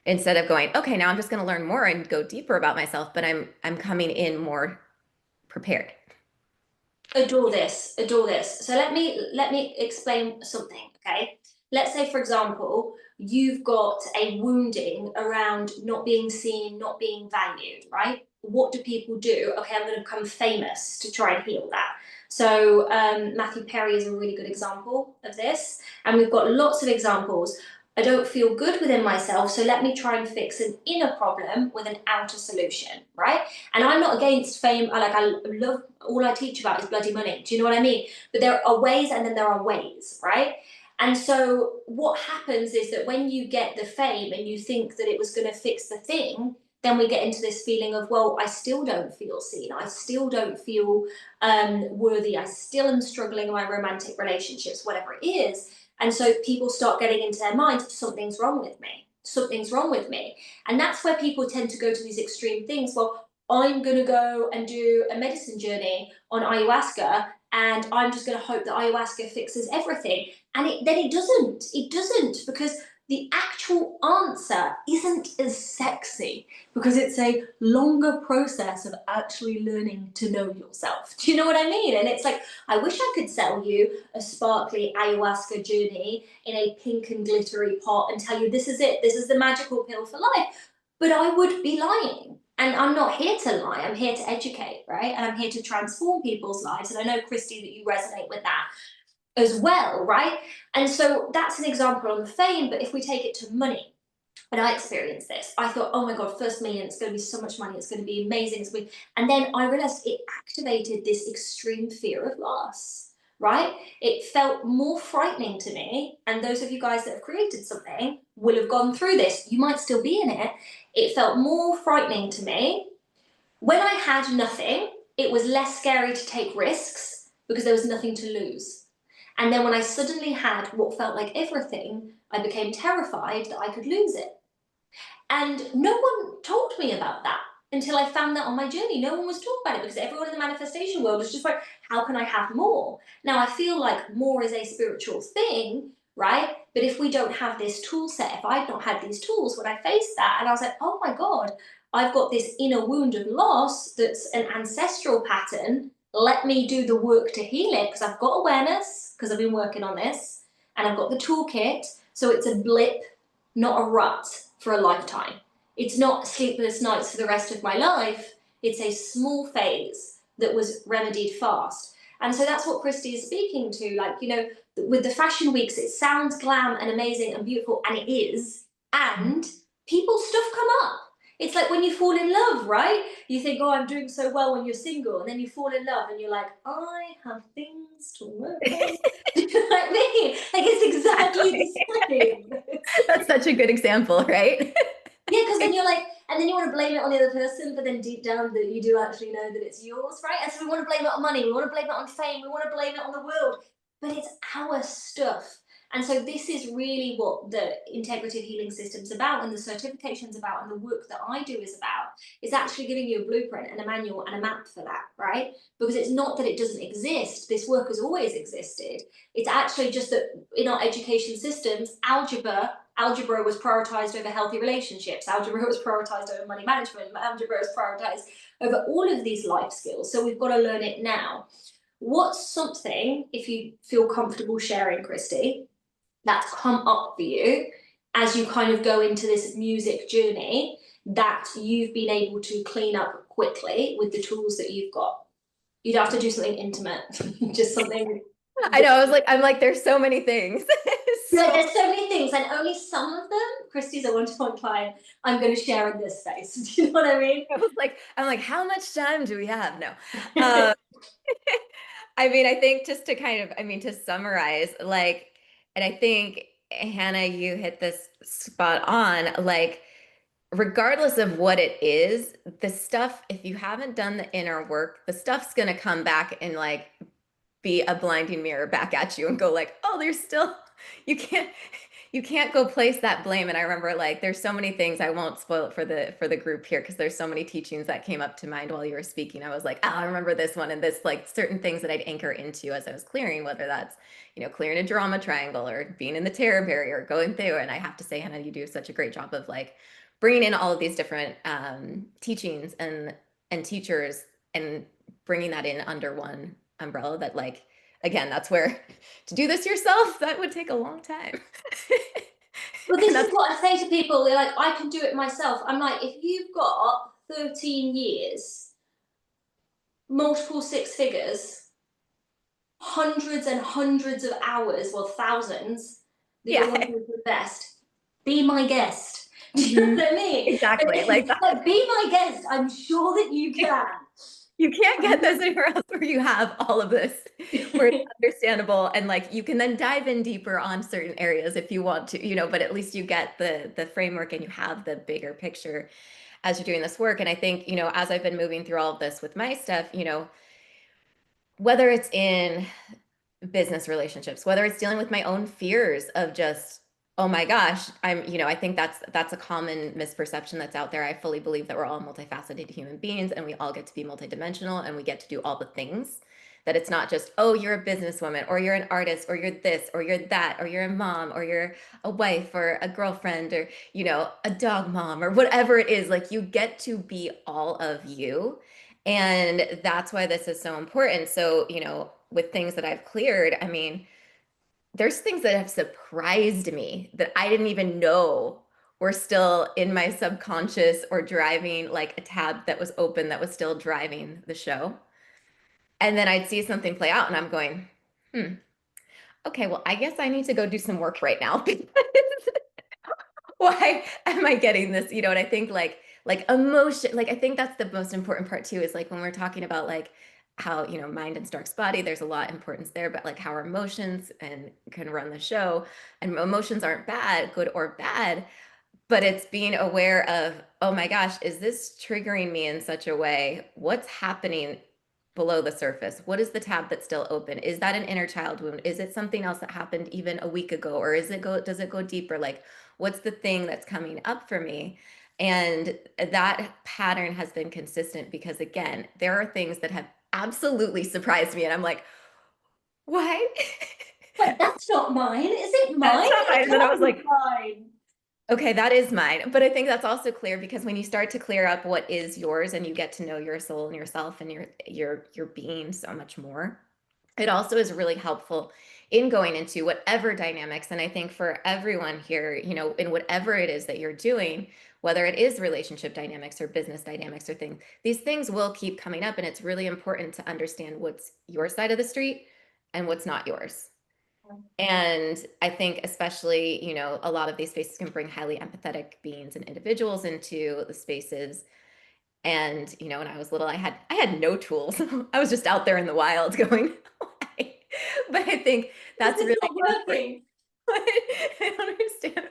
instead of going, okay, now I'm just going to learn more and go deeper about myself, but I'm coming in more prepared. Adore this, adore this. So let me explain something, okay? Let's say, for example, you've got a wounding around not being seen, not being valued, right? What do people do? Okay, I'm going to become famous to try and heal that. So Matthew Perry is a really good example of this, and we've got lots of examples. I don't feel good within myself, so let me try and fix an inner problem with an outer solution, right? And I'm not against fame. I love, all I teach about is bloody money. Do you know what I mean? But there are ways and then there are ways, right? And so what happens is that when you get the fame and you think that it was going to fix the thing, then we get into this feeling of, well, I still don't feel seen. I still don't feel worthy. I still am struggling in my romantic relationships, whatever it is. And so people start getting into their minds, something's wrong with me. Something's wrong with me. And that's where people tend to go to these extreme things. Well, I'm going to go and do a medicine journey on ayahuasca, and I'm just going to hope that ayahuasca fixes everything. And then it doesn't. It doesn't, because the actual answer isn't as sexy, because it's a longer process of actually learning to know yourself. Do you know what I mean? And it's like, I wish I could sell you a sparkly ayahuasca journey in a pink and glittery pot and tell you this is it, this is the magical pill for life. But I would be lying. And I'm not here to lie, I'm here to educate, right? And I'm here to transform people's lives. And I know, Christy, that you resonate with that as well, right? And so that's an example on the fame. But if we take it to money, and I experienced this, I thought, oh my God, first million, it's going to be so much money, it's going to be amazing. And then I realized it activated this extreme fear of loss, right? It felt more frightening to me. And those of you guys that have created something will have gone through this. You might still be in it. It felt more frightening to me. When I had nothing, it was less scary to take risks because there was nothing to lose. And then when I suddenly had what felt like everything, I became terrified that I could lose it. And no one told me about that until I found that on my journey. No one was talking about it because everyone in the manifestation world was just like, how can I have more? Now, I feel like more is a spiritual thing, right? But if we don't have this tool set, if I'd not had these tools, when I faced that, and I was like, oh my God, I've got this inner wound of loss that's an ancestral pattern. Let me do the work to heal it, because I've got awareness, because I've been working on this, and I've got the toolkit. So it's a blip, not a rut for a lifetime. It's not sleepless nights for the rest of my life. It's a small phase that was remedied fast. And so that's what Christy is speaking to. Like, with the fashion weeks, it sounds glam and amazing and beautiful, and it is. And people's stuff come up. It's like when you fall in love, right? You think, oh, I'm doing so well when you're single, and then you fall in love and you're like, I have things to work on. Like me. Like, it's exactly the Exactly. same. That's such a good example, right? Yeah, because then you're like, and then you want to blame it on the other person, but then deep down that you do actually know that it's yours, right? And so we want to blame it on money, we want to blame it on fame, we want to blame it on the world, but it's our stuff. And so this is really what the integrative healing system's about, and the certification's about, and the work that I do is about, is actually giving you a blueprint and a manual and a map for that, right? Because it's not that it doesn't exist. This work has always existed. It's actually just that in our education systems, algebra was prioritized over healthy relationships. Algebra was prioritized over money management. Algebra was prioritized over all of these life skills. So we've got to learn it now. What's something, if you feel comfortable sharing, Christy, that's come up for you as you kind of go into this music journey that you've been able to clean up quickly with the tools that you've got? You'd have to do something intimate, just something. I know. I'm like, there's so many things. Like So there's so many things, and only some of them, Christy's a one-to-one client, I'm going to share in this space. Do you know what I mean? I'm like, how much time do we have? No. Um, I mean, I think just to kind of, I mean, to summarize, like, and I think Hannah, you hit this spot on, like, regardless of what it is, the stuff, if you haven't done the inner work, the stuff's gonna come back and like be a blinding mirror back at you and go like, oh, there's still you can't you can't go place that blame. And I remember like there's so many things I won't spoil it for the group here because there's so many teachings that came up to mind while you were speaking. I was like, oh, I remember this one and this like certain things that I'd anchor into as I was clearing, whether that's clearing a drama triangle or being in the terror barrier, going through. And I have to say, Hannah, you do such a great job of like bringing in all of these different teachings and teachers and bringing that in under one umbrella that like again that's where to do this yourself that would take a long time. Well, And this is that's what I say to people. They're like, I can do it myself. I'm like, if you've got 13 years, multiple six figures, hundreds and hundreds of hours, well, thousands, that you're yeah. wanting to invest, be my guest. Do you know Mhm. what I mean? Exactly like Like, be my guest. I'm sure that you can. you can't get this anywhere else where you have all of this where it's understandable and like you can then dive in deeper on certain areas if you want to, but at least you get the framework and you have the bigger picture as you're doing this work. And I think, as I've been moving through all of this with my stuff, whether it's in business relationships, whether it's dealing with my own fears of just, oh my gosh, I think that's a common misperception that's out there. I fully believe that we're all multifaceted human beings and we all get to be multidimensional and we get to do all the things. That it's not just, oh, you're a businesswoman or you're an artist or you're this or you're that or you're a mom or you're a wife or a girlfriend or, a dog mom or whatever it is. Like you get to be all of you. And that's why this is so important. So, with things that I've cleared, I mean, there's things that have surprised me that I didn't even know were still in my subconscious or driving like a tab that was open that was still driving the show. And then I'd see something play out and I'm going, okay, well, I guess I need to go do some work right now because why am I getting this? And I think like emotion, like I think that's the most important part too, is like when we're talking about like how, mind and Stark's body, there's a lot of importance there, but like how our emotions and can run the show. And emotions aren't bad, good or bad, but it's being aware of, oh my gosh, is this triggering me in such a way? What's happening below the surface? What is the tab that's still open? Is that an inner child wound? Is it something else that happened even a week ago? Or does it go deeper? Like, what's the thing that's coming up for me? And that pattern has been consistent because again, there are things that have absolutely surprised me. And I'm like, why? Like, that's not mine. Is it That's mine? not It mine. And then I was can't be like, mine. okay, that is mine. But I think that's also clear because when you start to clear up what is yours and you get to know your soul and yourself and your being so much more, it also is really helpful in going into whatever dynamics. And I think for everyone here, in whatever it is that you're doing, whether it is relationship dynamics or business dynamics or things, these things will keep coming up. And it's really important to understand what's your side of the street and what's not yours. And I think especially, a lot of these spaces can bring highly empathetic beings and individuals into the spaces. And, when I was little, I had no tools. I was just out there in the wild going, why? But I think Is that's this really not important. working? I don't understand.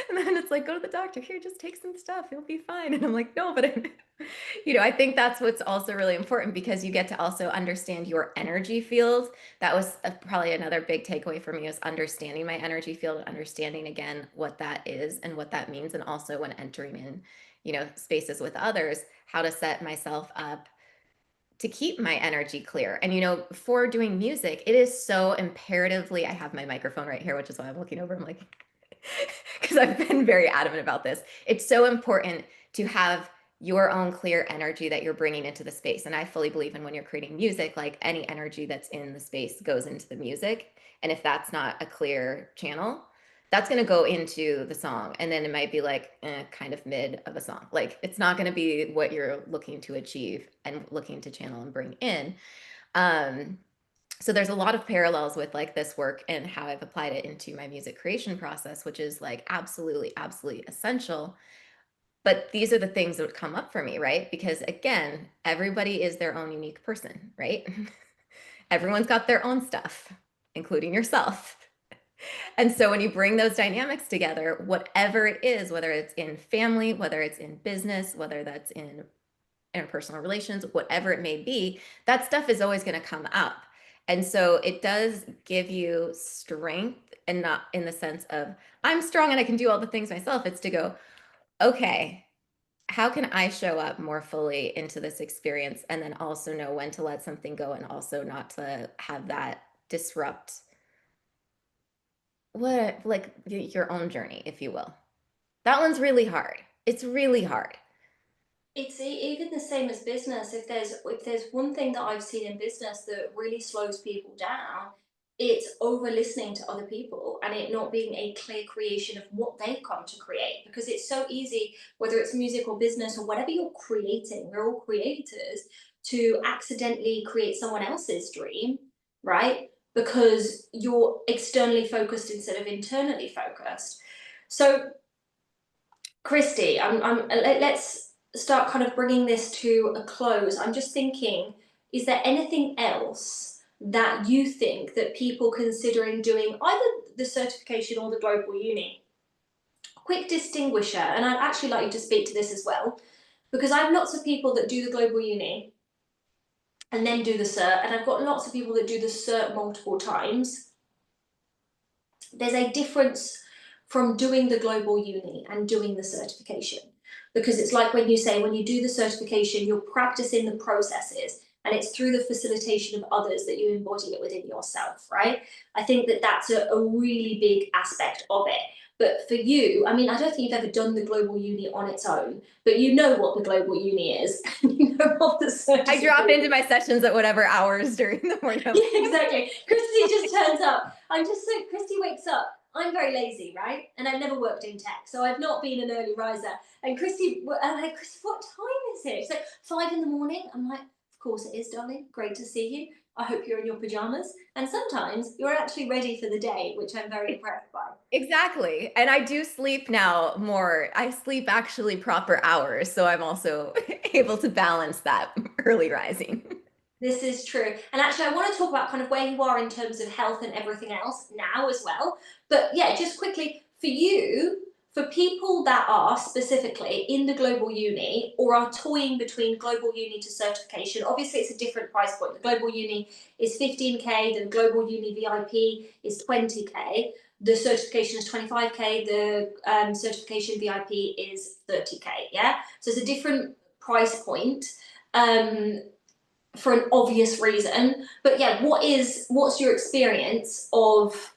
And then it's like, go to the doctor. Here, just take some stuff. You'll be fine. And I'm like, no, but I think that's what's also really important because you get to also understand your energy field. That was probably another big takeaway for me is understanding my energy field, understanding again what that is and what that means. And also when entering in, spaces with others, how to set myself up to keep my energy clear. And for doing music, it is so imperatively, I have my microphone right here, which is why I'm looking over. I'm like, because I've been very adamant about this. It's so important to have your own clear energy that you're bringing into the space. And I fully believe in when you're creating music, like any energy that's in the space goes into the music. And if that's not a clear channel, that's going to go into the song. And then it might be like kind of mid of a song. Like it's not going to be what you're looking to achieve and looking to channel and bring in. Um, So there's a lot of parallels with like this work and how I've applied it into my music creation process, which is like absolutely, absolutely essential. But these are the things that would come up for me, right? Because again, everybody is their own unique person, right? Everyone's got their own stuff, including yourself. And so when you bring those dynamics together, whatever it is, whether it's in family, whether it's in business, whether that's in interpersonal relations, whatever it may be, that stuff is always going to come up. And so it does give you strength, and not in the sense of I'm strong and I can do all the things myself. It's to go, okay, how can I show up more fully into this experience and then also know when to let something go and also not to have that disrupt what like your own journey, if you will. That one's really hard. It's really hard. It's even the same as business. If there's one thing that I've seen in business that really slows people down, it's over listening to other people and it not being a clear creation of what they've come to create. Because it's so easy, whether it's music or business or whatever you're creating, we're all creators, to accidentally create someone else's dream, right? Because you're externally focused instead of internally focused. So Christy, let's start kind of bringing this to a close. I'm just thinking, is there anything else that you think that people considering doing either the certification or the global uni? Quick distinguisher, and I'd actually like you to speak to this as well, because I have lots of people that do the global uni and then do the cert, and I've got lots of people that do the cert multiple times. There's a difference from doing the global uni and doing the certification, because it's like when you say, when you do the certification, you're practicing the processes and it's through the facilitation of others that you embody it within yourself, right? I think that that's a really big aspect of it. But for you, I mean, I don't think you've ever done the global uni on its own, but you know what the global uni is, and you know what the I drop into certification. my sessions at whatever hours during the morning. Yeah, exactly. Christy just turns up. I'm just so Christy wakes up. I'm very lazy, right? And I've never worked in tech, so I've not been an early riser. And Christy, I'm like, Christy, what time is it? She's like, 5 in the morning. I'm like, of course it is, darling. Great to see you. I hope you're in your pajamas. And sometimes you're actually ready for the day, which I'm very impressed by. Exactly. And I do sleep now more. I sleep actually proper hours, so I'm also able to balance that early rising. This is true. And actually, I want to talk about kind of where you are in terms of health and everything else now as well. But yeah, just quickly for you, for people that are specifically in the global uni or are toying between global uni to certification, obviously it's a different price point. The global uni is 15K, the global uni VIP is 20K, the certification is 25K, the certification VIP is 30K. Yeah. So it's a different price point. Um, for an obvious reason. But yeah, what's your experience of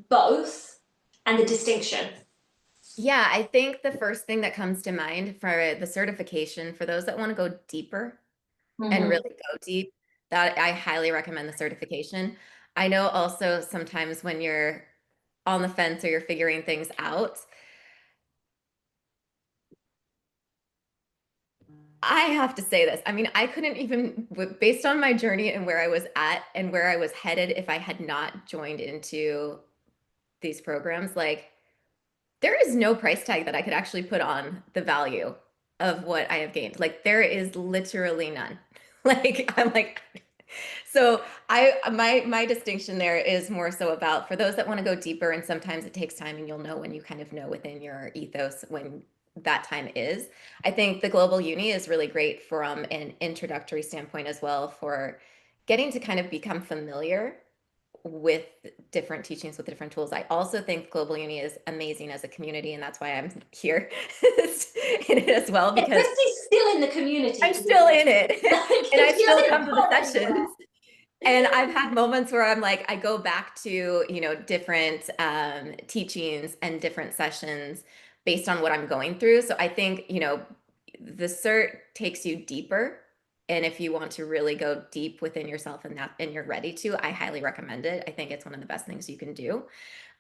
both and the distinction? Yeah, I think the first thing that comes to mind for the certification, for those that want to go deeper and Mm-hmm. really go deep, that I highly recommend the certification. I know also sometimes when you're on the fence or you're figuring things out, I have to say this. I mean, I couldn't even, based on my journey and where I was at and where I was headed, if I had not joined into these programs, like there is no price tag that I could actually put on the value of what I have gained. Like there is literally none. Like I'm like, so my distinction there is more so about for those that want to go deeper, and sometimes it takes time and you'll know when you kind of know within your ethos when that time is. I think the global uni is really great from an introductory standpoint as well for getting to kind of become familiar with different teachings with different tools. I also think global uni is amazing as a community, and that's why I'm here in it as well Yeah, because Christy's still in the community, I'm to be still fair. in it Like, and I she still hasn't come to the gone anywhere. sessions. And I've had moments where I'm like, I go back to, different teachings and different sessions based on what I'm going through. So I think, the cert takes you deeper. And if you want to really go deep within yourself and that, and you're ready to, I highly recommend it. I think it's one of the best things you can do.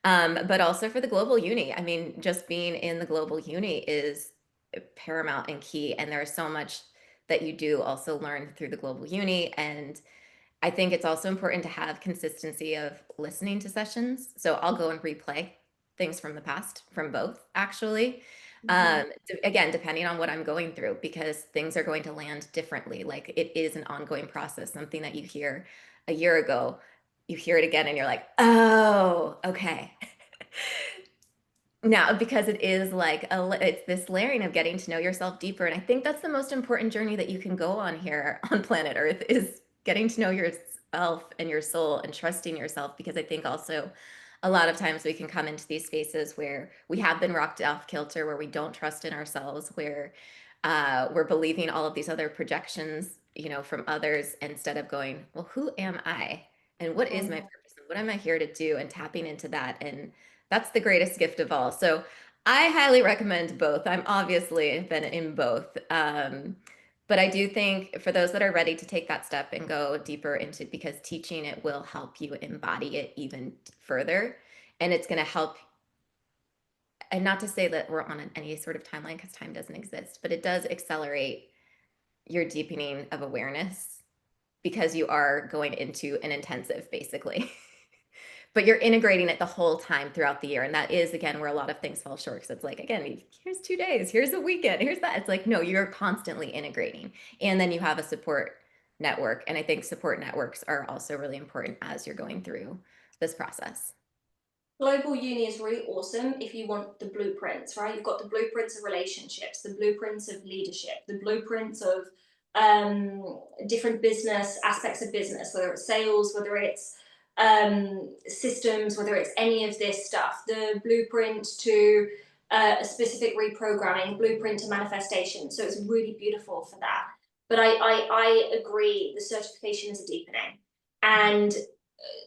But also for the global uni, I mean, just being in the global uni is paramount and key. And there's so much that you do also learn through the global uni. And I think it's also important to have consistency of listening to sessions. So I'll go and replay things from the past, from both actually. Mhm. Again, depending on what I'm going through, because things are going to land differently. Like it is an ongoing process, something that you hear a year ago, you hear it again and you're like, oh, okay. Now, because it is like it's this layering of getting to know yourself deeper. And I think that's the most important journey that you can go on here on planet Earth is getting to know yourself and your soul and trusting yourself. Because I think also a lot of times we can come into these spaces where we have been rocked off kilter, where we don't trust in ourselves, where we're believing all of these other projections, from others instead of going, well, who am I? And what is my Mhm. purpose? And what am I here to do? And tapping into that. And that's the greatest gift of all. So I highly recommend both. I'm obviously been in both. But I do think for those that are ready to take that step and go deeper into, because teaching it will help you embody it even further. And it's going to help, and not to say that we're on any sort of timeline because time doesn't exist, but it does accelerate your deepening of awareness because you are going into an intensive basically. But you're integrating it the whole time throughout the year. And that is, again, where a lot of things fall short. Because it's like, again, here's 2 days, here's a weekend, here's that. It's like, no, you're constantly integrating. And then you have a support network. And I think support networks are also really important as you're going through this process. Global uni is really awesome if you want the blueprints, right? You've got the blueprints of relationships, the blueprints of leadership, the blueprints of different business aspects of business, whether it's sales, whether it's systems, whether it's any of this stuff, the blueprint to a specific reprogramming, blueprint to manifestation. So it's really beautiful for that. But I agree, the certification is a deepening. And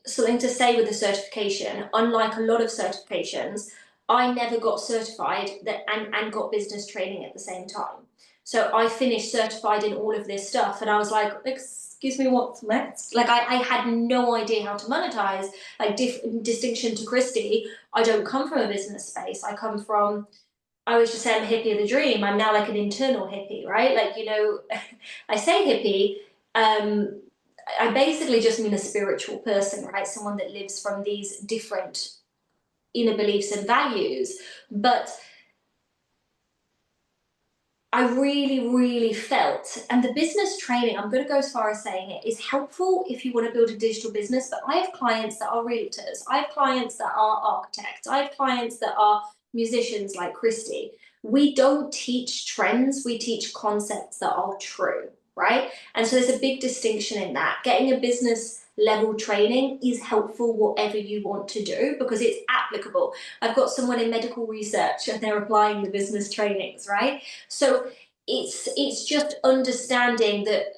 something to say with the certification, unlike a lot of certifications, I never got certified and got business training at the same time. So I finished certified in all of this stuff and I was like, excuse me, what's next? Like I had no idea how to monetize. Like distinction to Christy, I don't come from a business space. I was just saying I'm a hippie of the dream. I'm now like an internal hippie, right? Like, I say hippie, um, I basically just mean a spiritual person, right? Someone that lives from these different inner beliefs and values. But I really, really felt, and the business training, I'm going to go as far as saying it, is helpful if you want to build a digital business. But I have clients that are realtors, I have clients that are architects, I have clients that are musicians like Christy. We don't teach trends, we teach concepts that are true, right? And so there's a big distinction in that. Getting a business level training is helpful, whatever you want to do, because it's applicable. I've got someone in medical research and they're applying the business trainings, right? So it's just understanding that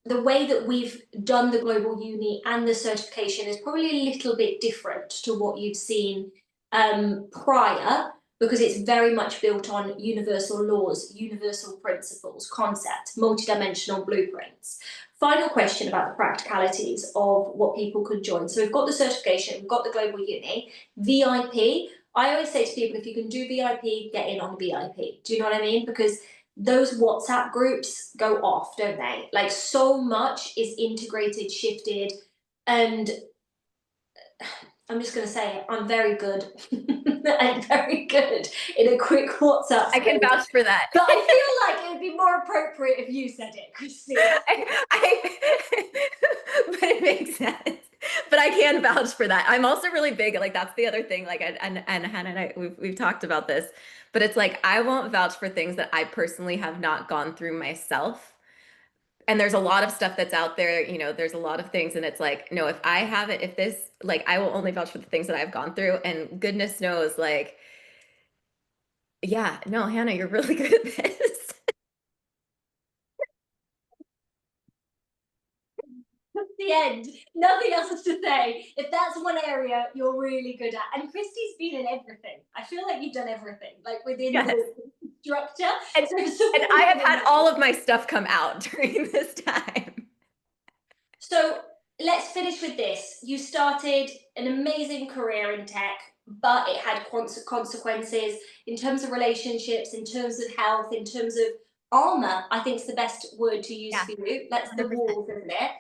the way that we've done the global uni and the certification is probably a little bit different to what you've seen prior, because it's very much built on universal laws, universal principles, concepts, multidimensional blueprints. Final question about the practicalities of what people could join. So we've got the certification, we've got the global uni, VIP. I always say to people, if you can do VIP, get in on the VIP. Do you know what I mean? Because those WhatsApp groups go off, don't they? Like so much is integrated, shifted, and I'm just going to say I'm very good. I'm very good in a quick WhatsApp I can space. vouch for that. But I feel like it would be more appropriate if you said it, Christy. But it makes sense. But I can vouch for that. I'm also really big. Like that's the other thing. Like and Hannah and I we've talked about this, but it's like I won't vouch for things that I personally have not gone through myself. And there's a lot of stuff that's out there. There's a lot of things, and it's like, no, if I have it, if this, like, I will only vouch for the things that I've gone through. And goodness knows, like, yeah, no, Hannah, you're really good at this. The end. Nothing else to say. If that's one area you're really good at, and Christy's been in everything. I feel like you've done everything, like within Yes. the structure. And So and I supporting have in had that. all of my stuff come out during this time. So let's finish with this. You started an amazing career in tech, but it had consequences in terms of relationships, in terms of health, in terms of armor. I think is the best word to use Yeah, for you. That's the 100%. walls, isn't it?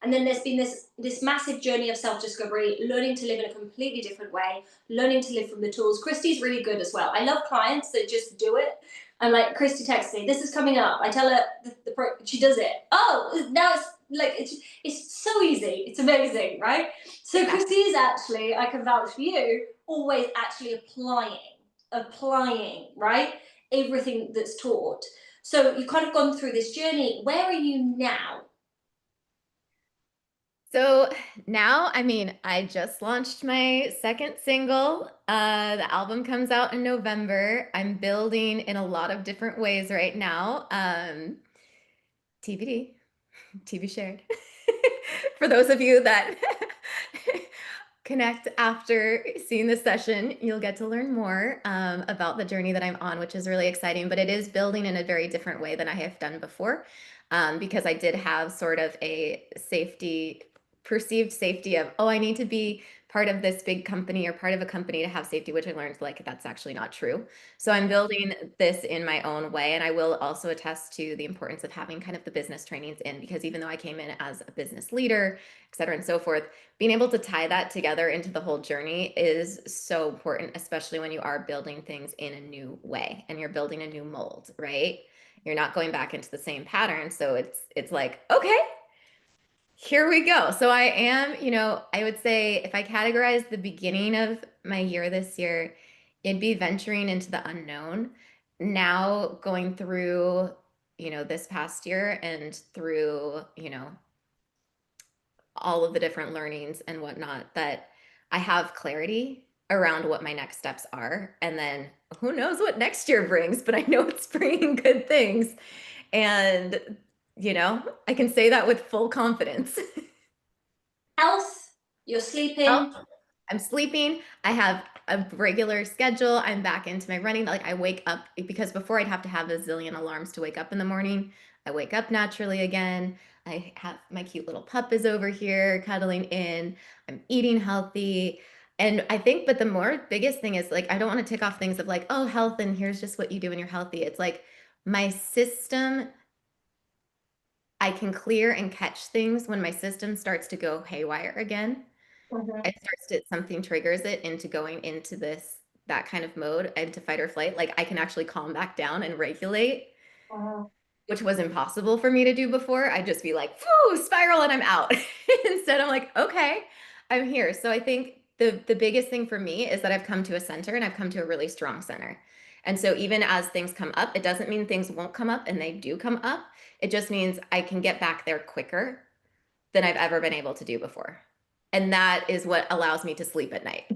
And then there's been this massive journey of self-discovery, learning to live in a completely different way, learning to live from the tools. Christy's really good as well. I love clients that just do it. And like Christy texts me, this is coming up. I tell her she does it. Oh, now it's like it's so easy. It's amazing, right? So Yeah. Christy is actually, I can vouch for you, always actually applying, right? Everything that's taught. So you've kind of gone through this journey. Where are you now? So now, I mean, I just launched my second single. The album comes out in November. I'm building in a lot of different ways right now. TBD, TV shared. For those of you that connect after seeing this session, you'll get to learn more about the journey that I'm on, which is really exciting. But it is building in a very different way than I have done before, because I did have sort of a perceived safety of, oh, I need to be part of this big company or part of a company to have safety, which I learned like that's actually not true. So I'm building this in my own way. And I will also attest to the importance of having kind of the business trainings in, because even though I came in as a business leader, et cetera, and so forth, being able to tie that together into the whole journey is so important, especially when you are building things in a new way and you're building a new mold, right? You're not going back into the same pattern. So it's like, okay, here we go. So I am, I would say if I categorize the beginning of my year this year, it'd be venturing into the unknown. Now going through, this past year and through, all of the different learnings and whatnot, that I have clarity around what my next steps are. And then who knows what next year brings, but I know it's bringing good things. And, I can say that with full confidence. Health, you're Health, sleeping. I'm sleeping. I have a regular schedule. I'm back into my running. Like I wake up because before I'd have to have a zillion alarms to wake up in the morning. I wake up naturally again. I have my cute little pup is over here cuddling in. I'm eating healthy. And I think, but the more biggest thing is like, I don't want to tick off things of like, oh, health, and here's just what you do when you're healthy. It's like my system, I can clear and catch things when my system starts to go haywire again. Mhm, It starts to, something triggers it into going into that kind of mode, into fight or flight. Like I can actually calm back down and regulate, mhm. which was impossible for me to do before. I'd just be like, "Whoo, spiral," and I'm out. Instead, I'm like, okay, I'm here. So I think the biggest thing for me is that I've come to a center and I've come to a really strong center. And so even as things come up, it doesn't mean things won't come up, and they do come up. It just means I can get back there quicker than I've ever been able to do before. And that is what allows me to sleep at night.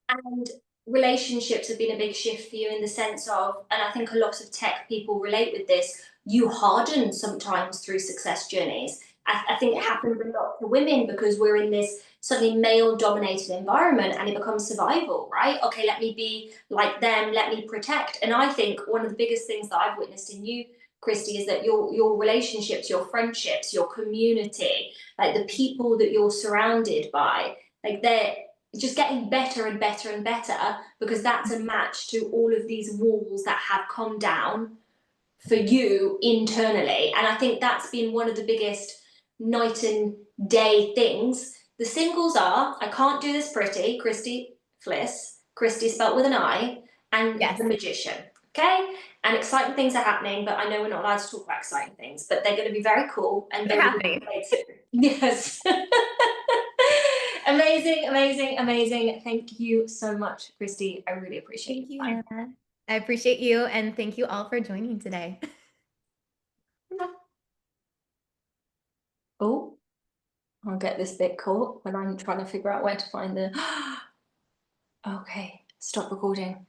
And relationships have been a big shift for you in the sense of, and I think a lot of tech people relate with this, you harden sometimes through success journeys. I think it Yeah. happens a lot to women because we're in this suddenly male dominated environment and it becomes survival, right? Okay, let me be like them, let me protect. And I think one of the biggest things that I've witnessed in you, Christy, is that your relationships, your friendships, your community, like the people that you're surrounded by, like they're just getting better and better and better because that's a match to all of these walls that have come down for you internally. And I think that's been one of the biggest night and day things. The singles are I Can't Do This Pretty, Christy Fliss, Christy spelt with an I, and Yes, The Magician. Okay? And exciting things are happening, but I know we're not allowed to talk about exciting things, but they're going to be very cool and they're they will be happening. played too. Yes. Amazing, amazing, amazing. Thank you so much, Christy. I really appreciate Thank your you, time. Hannah. I appreciate you, and thank you all for joining today. Oh, I'll get this bit caught when I'm trying to figure out where to find the. Okay, stop recording.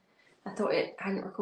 I thought it hadn't recorded.